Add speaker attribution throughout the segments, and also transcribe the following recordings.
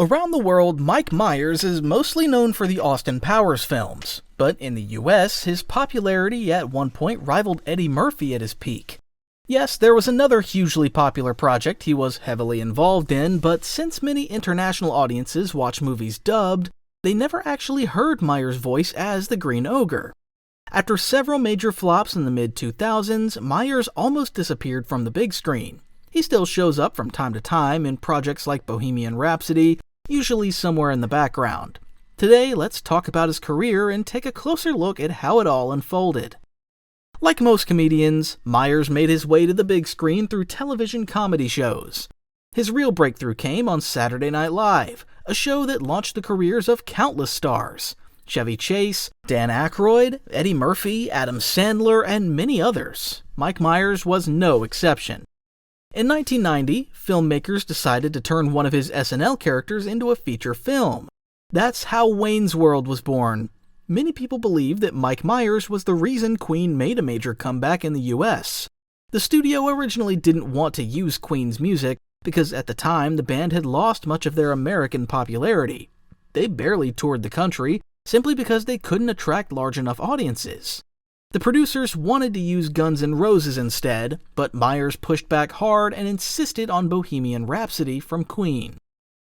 Speaker 1: Around the world, Mike Myers is mostly known for the Austin Powers films, but in the US, his popularity at one point rivaled Eddie Murphy at his peak. Yes, there was another hugely popular project he was heavily involved in, but since many international audiences watch movies dubbed, they never actually heard Myers' voice as the Green Ogre. After several major flops in the mid-2000s, Myers almost disappeared from the big screen. He still shows up from time to time in projects like Bohemian Rhapsody, usually somewhere in the background. Today, let's talk about his career and take a closer look at how it all unfolded. Like most comedians, Myers made his way to the big screen through television comedy shows. His real breakthrough came on Saturday Night Live, a show that launched the careers of countless stars: Chevy Chase, Dan Aykroyd, Eddie Murphy, Adam Sandler, and many others. Mike Myers was no exception. In 1990, filmmakers decided to turn one of his SNL characters into a feature film. That's how Wayne's World was born. Many people believe that Mike Myers was the reason Queen made a major comeback in the US. The studio originally didn't want to use Queen's music because at the time the band had lost much of their American popularity. They barely toured the country, simply because they couldn't attract large enough audiences. The producers wanted to use Guns N' Roses instead, but Myers pushed back hard and insisted on Bohemian Rhapsody from Queen.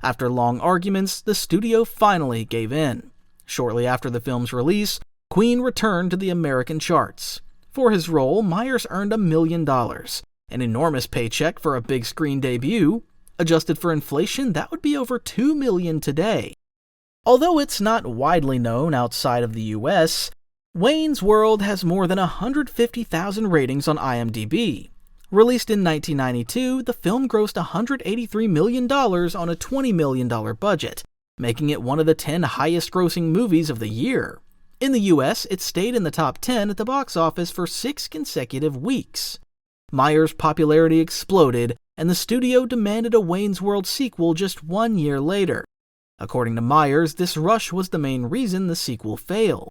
Speaker 1: After long arguments, the studio finally gave in. Shortly after the film's release, Queen returned to the American charts. For his role, Myers earned $1 million, an enormous paycheck for a big screen debut. Adjusted for inflation, that would be over $2 million today. Although it's not widely known outside of the US, Wayne's World has more than 150,000 ratings on IMDb. Released in 1992, the film grossed $183 million on a $20 million budget, making it one of the 10 highest-grossing movies of the year. In the US, it stayed in the top 10 at the box office for 6 consecutive weeks. Myers' popularity exploded, and the studio demanded a Wayne's World sequel just 1 year later. According to Myers, this rush was the main reason the sequel failed.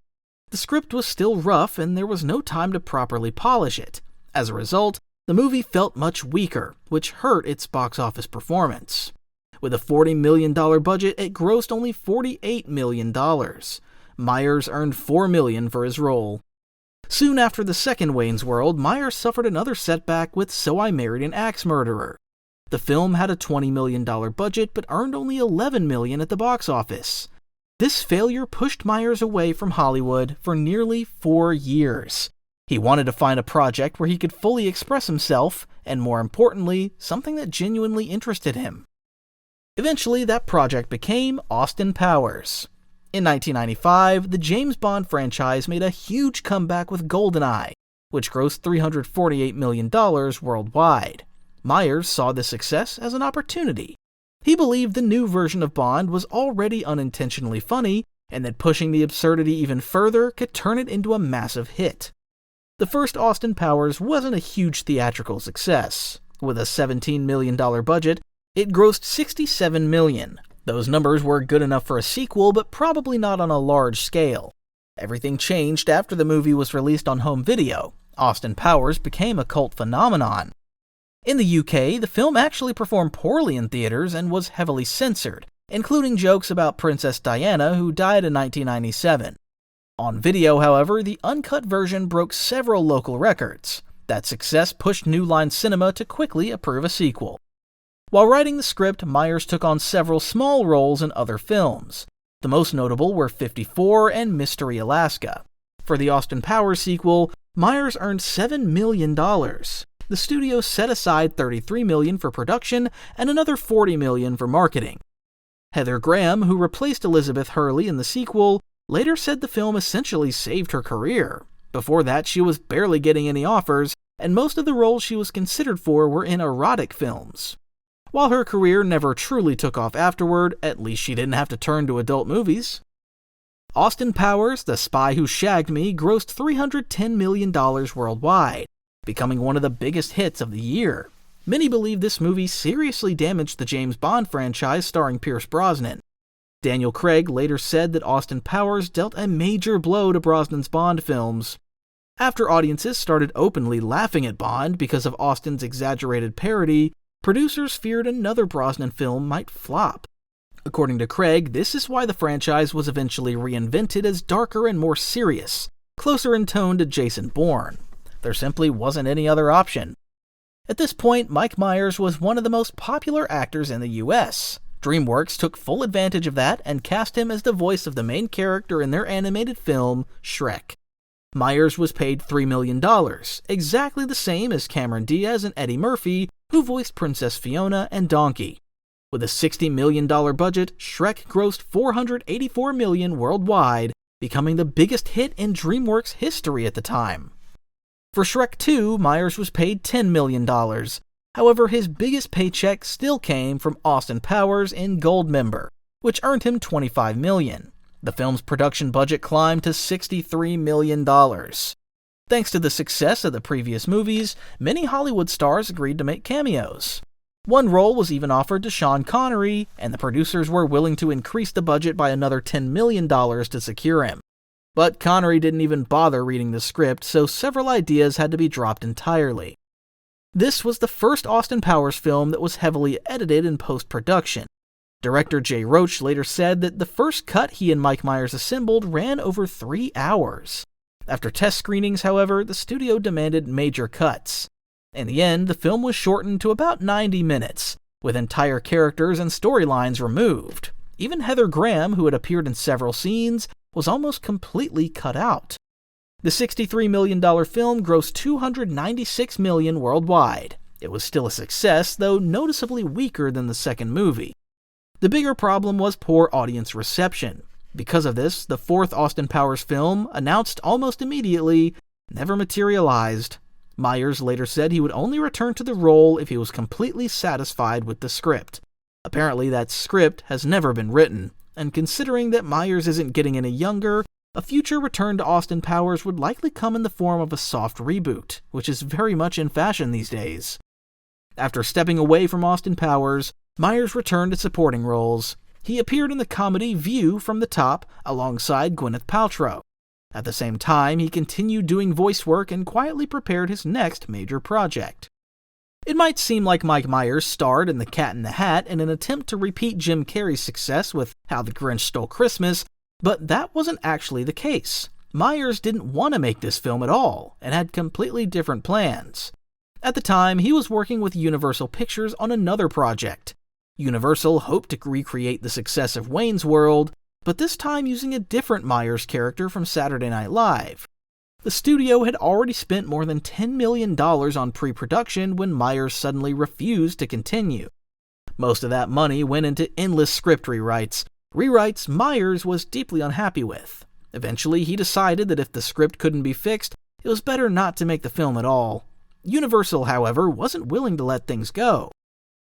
Speaker 1: The script was still rough, and there was no time to properly polish it. As a result, the movie felt much weaker, which hurt its box office performance. With a $40 million budget, it grossed only $48 million. Myers earned $4 million for his role. Soon after the second Wayne's World, Myers suffered another setback with So I Married an Axe Murderer. The film had a $20 million budget, but earned only $11 million at the box office. This failure pushed Myers away from Hollywood for nearly 4 years. He wanted to find a project where he could fully express himself, and more importantly, something that genuinely interested him. Eventually, that project became Austin Powers. In 1995, the James Bond franchise made a huge comeback with GoldenEye, which grossed $348 million worldwide. Myers saw this success as an opportunity. He believed the new version of Bond was already unintentionally funny, and that pushing the absurdity even further could turn it into a massive hit. The first Austin Powers wasn't a huge theatrical success. With a $17 million budget, it grossed $67 million. Those numbers were good enough for a sequel, but probably not on a large scale. Everything changed after the movie was released on home video. Austin Powers became a cult phenomenon. In the UK, the film actually performed poorly in theaters and was heavily censored, including jokes about Princess Diana, who died in 1997. On video, however, the uncut version broke several local records. That success pushed New Line Cinema to quickly approve a sequel. While writing the script, Myers took on several small roles in other films. The most notable were 54 and Mystery Alaska. For the Austin Powers sequel, Myers earned $7 million. The studio set aside $33 million for production and another $40 million for marketing. Heather Graham, who replaced Elizabeth Hurley in the sequel, later said the film essentially saved her career. Before that, she was barely getting any offers, and most of the roles she was considered for were in erotic films. While her career never truly took off afterward, at least she didn't have to turn to adult movies. Austin Powers, The Spy Who Shagged Me, grossed $310 million worldwide, becoming one of the biggest hits of the year. Many believe this movie seriously damaged the James Bond franchise starring Pierce Brosnan. Daniel Craig later said that Austin Powers dealt a major blow to Brosnan's Bond films. After audiences started openly laughing at Bond because of Austin's exaggerated parody, producers feared another Brosnan film might flop. According to Craig, this is why the franchise was eventually reinvented as darker and more serious, closer in tone to Jason Bourne. There simply wasn't any other option. At this point, Mike Myers was one of the most popular actors in the US. DreamWorks took full advantage of that and cast him as the voice of the main character in their animated film, Shrek. Myers was paid $3 million, exactly the same as Cameron Diaz and Eddie Murphy, who voiced Princess Fiona and Donkey. With a $60 million budget, Shrek grossed $484 million worldwide, becoming the biggest hit in DreamWorks history at the time. For Shrek 2, Myers was paid $10 million. However, his biggest paycheck still came from Austin Powers in Goldmember, which earned him $25 million. The film's production budget climbed to $63 million. Thanks to the success of the previous movies, many Hollywood stars agreed to make cameos. One role was even offered to Sean Connery, and the producers were willing to increase the budget by another $10 million to secure him. But Connery didn't even bother reading the script, so several ideas had to be dropped entirely. This was the first Austin Powers film that was heavily edited in post-production. Director Jay Roach later said that the first cut he and Mike Myers assembled ran over 3 hours. After test screenings, however, the studio demanded major cuts. In the end, the film was shortened to about 90 minutes, with entire characters and storylines removed. Even Heather Graham, who had appeared in several scenes, was almost completely cut out. The $63 million film grossed $296 million worldwide. It was still a success, though noticeably weaker than the second movie. The bigger problem was poor audience reception. Because of this, the fourth Austin Powers film, announced almost immediately, never materialized. Myers later said he would only return to the role if he was completely satisfied with the script. Apparently that script has never been written, and considering that Myers isn't getting any younger, a future return to Austin Powers would likely come in the form of a soft reboot, which is very much in fashion these days. After stepping away from Austin Powers, Myers returned to supporting roles. He appeared in the comedy View from the Top alongside Gwyneth Paltrow. At the same time, he continued doing voice work and quietly prepared his next major project. It might seem like Mike Myers starred in The Cat in the Hat in an attempt to repeat Jim Carrey's success with How the Grinch Stole Christmas, but that wasn't actually the case. Myers didn't want to make this film at all, and had completely different plans. At the time, he was working with Universal Pictures on another project. Universal hoped to recreate the success of Wayne's World, but this time using a different Myers character from Saturday Night Live. The studio had already spent more than $10 million on pre-production when Myers suddenly refused to continue. Most of that money went into endless script rewrites Myers was deeply unhappy with. Eventually, he decided that if the script couldn't be fixed, it was better not to make the film at all. Universal, however, wasn't willing to let things go.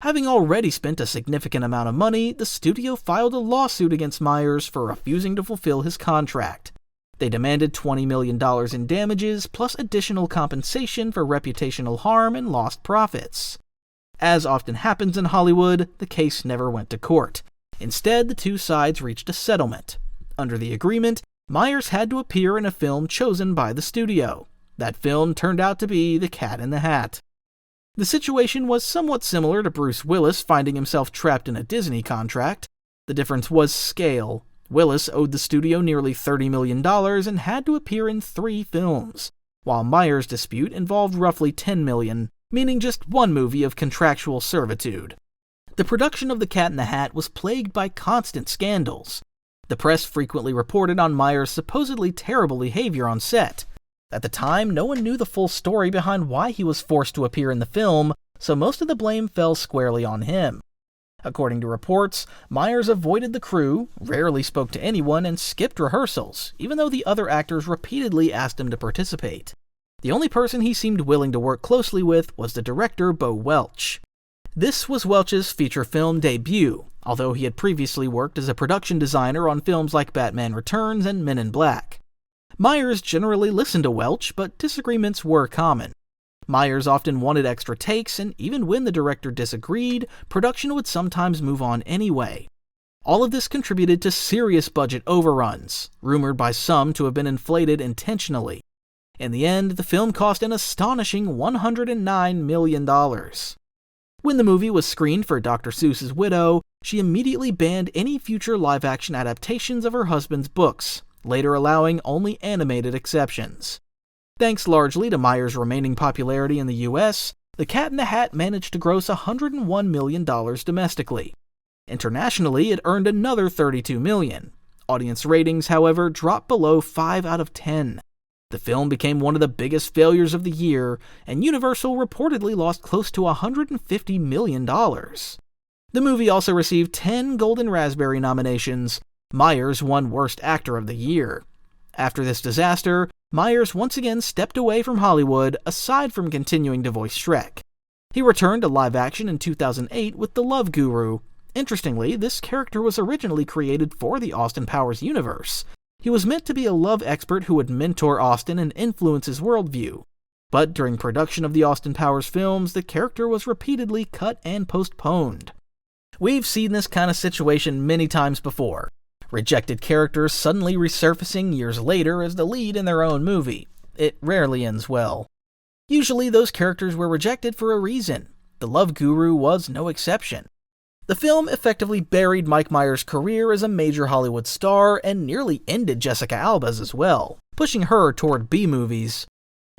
Speaker 1: Having already spent a significant amount of money, the studio filed a lawsuit against Myers for refusing to fulfill his contract. They demanded $20 million in damages, plus additional compensation for reputational harm and lost profits. As often happens in Hollywood, the case never went to court. Instead, the two sides reached a settlement. Under the agreement, Myers had to appear in a film chosen by the studio. That film turned out to be The Cat in the Hat. The situation was somewhat similar to Bruce Willis finding himself trapped in a Disney contract. The difference was scale. Willis owed the studio nearly $30 million and had to appear in 3 films, while Myers' dispute involved roughly $10 million, meaning just one movie of contractual servitude. The production of The Cat in the Hat was plagued by constant scandals. The press frequently reported on Myers' supposedly terrible behavior on set. At the time, no one knew the full story behind why he was forced to appear in the film, so most of the blame fell squarely on him. According to reports, Myers avoided the crew, rarely spoke to anyone, and skipped rehearsals, even though the other actors repeatedly asked him to participate. The only person he seemed willing to work closely with was the director, Bo Welch. This was Welch's feature film debut, although he had previously worked as a production designer on films like Batman Returns and Men in Black. Myers generally listened to Welch, but disagreements were common. Myers often wanted extra takes, and even when the director disagreed, production would sometimes move on anyway. All of this contributed to serious budget overruns, rumored by some to have been inflated intentionally. In the end, the film cost an astonishing $109 million. When the movie was screened for Dr. Seuss's Widow, she immediately banned any future live-action adaptations of her husband's books, later allowing only animated exceptions. Thanks largely to Meyers' remaining popularity in the US, The Cat in the Hat managed to gross $101 million domestically. Internationally, it earned another $32 million. Audience ratings, however, dropped below 5 out of 10. The film became one of the biggest failures of the year, and Universal reportedly lost close to $150 million. The movie also received 10 Golden Raspberry nominations. Meyers won Worst Actor of the Year. After this disaster, Meyers once again stepped away from Hollywood, aside from continuing to voice Shrek. He returned to live action in 2008 with The Love Guru. Interestingly, this character was originally created for the Austin Powers universe. He was meant to be a love expert who would mentor Austin and influence his worldview. But during production of the Austin Powers films, the character was repeatedly cut and postponed. We've seen this kind of situation many times before. Rejected characters suddenly resurfacing years later as the lead in their own movie. It rarely ends well. Usually those characters were rejected for a reason. The Love Guru was no exception. The film effectively buried Mike Myers' career as a major Hollywood star and nearly ended Jessica Alba's as well, pushing her toward B-movies.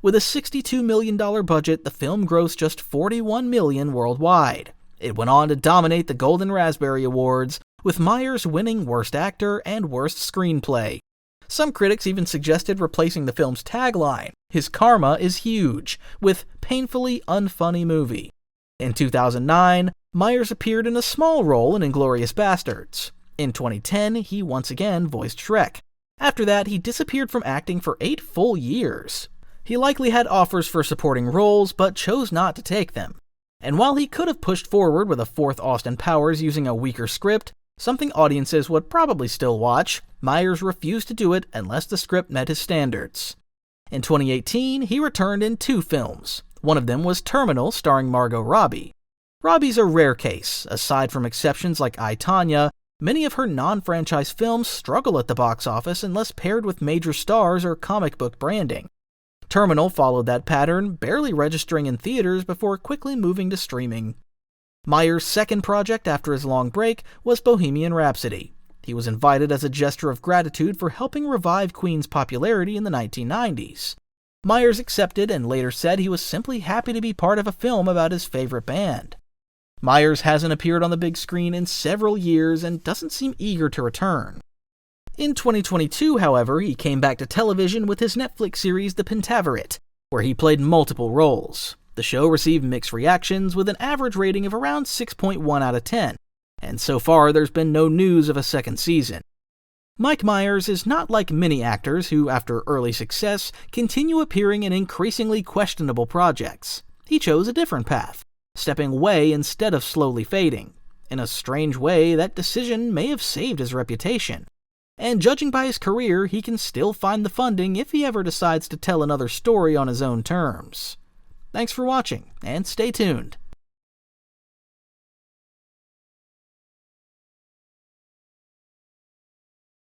Speaker 1: With a $62 million budget, the film grossed just $41 million worldwide. It went on to dominate the Golden Raspberry Awards, with Myers winning Worst Actor and Worst Screenplay. Some critics even suggested replacing the film's tagline, "His karma is huge," with "painfully unfunny movie." In 2009, Myers appeared in a small role in Inglourious Basterds. In 2010, he once again voiced Shrek. After that, he disappeared from acting for 8 full years. He likely had offers for supporting roles, but chose not to take them. And while he could have pushed forward with a 4th Austin Powers using a weaker script, something audiences would probably still watch, Myers refused to do it unless the script met his standards. In 2018, he returned in 2 films. One of them was Terminal, starring Margot Robbie. Robbie's a rare case. Aside from exceptions like I, Tonya, many of her non-franchise films struggle at the box office unless paired with major stars or comic book branding. Terminal followed that pattern, barely registering in theaters before quickly moving to streaming. Myers' second project after his long break was Bohemian Rhapsody. He was invited as a gesture of gratitude for helping revive Queen's popularity in the 1990s. Myers accepted and later said he was simply happy to be part of a film about his favorite band. Myers hasn't appeared on the big screen in several years and doesn't seem eager to return. In 2022, however, he came back to television with his Netflix series The Pentaverate, where he played multiple roles. The show received mixed reactions with an average rating of around 6.1 out of 10, and so far there's been no news of a second season. Mike Myers is not like many actors who, after early success, continue appearing in increasingly questionable projects. He chose a different path, stepping away instead of slowly fading. In a strange way, that decision may have saved his reputation. And judging by his career, he can still find the funding if he ever decides to tell another story on his own terms. Thanks for watching, and stay tuned.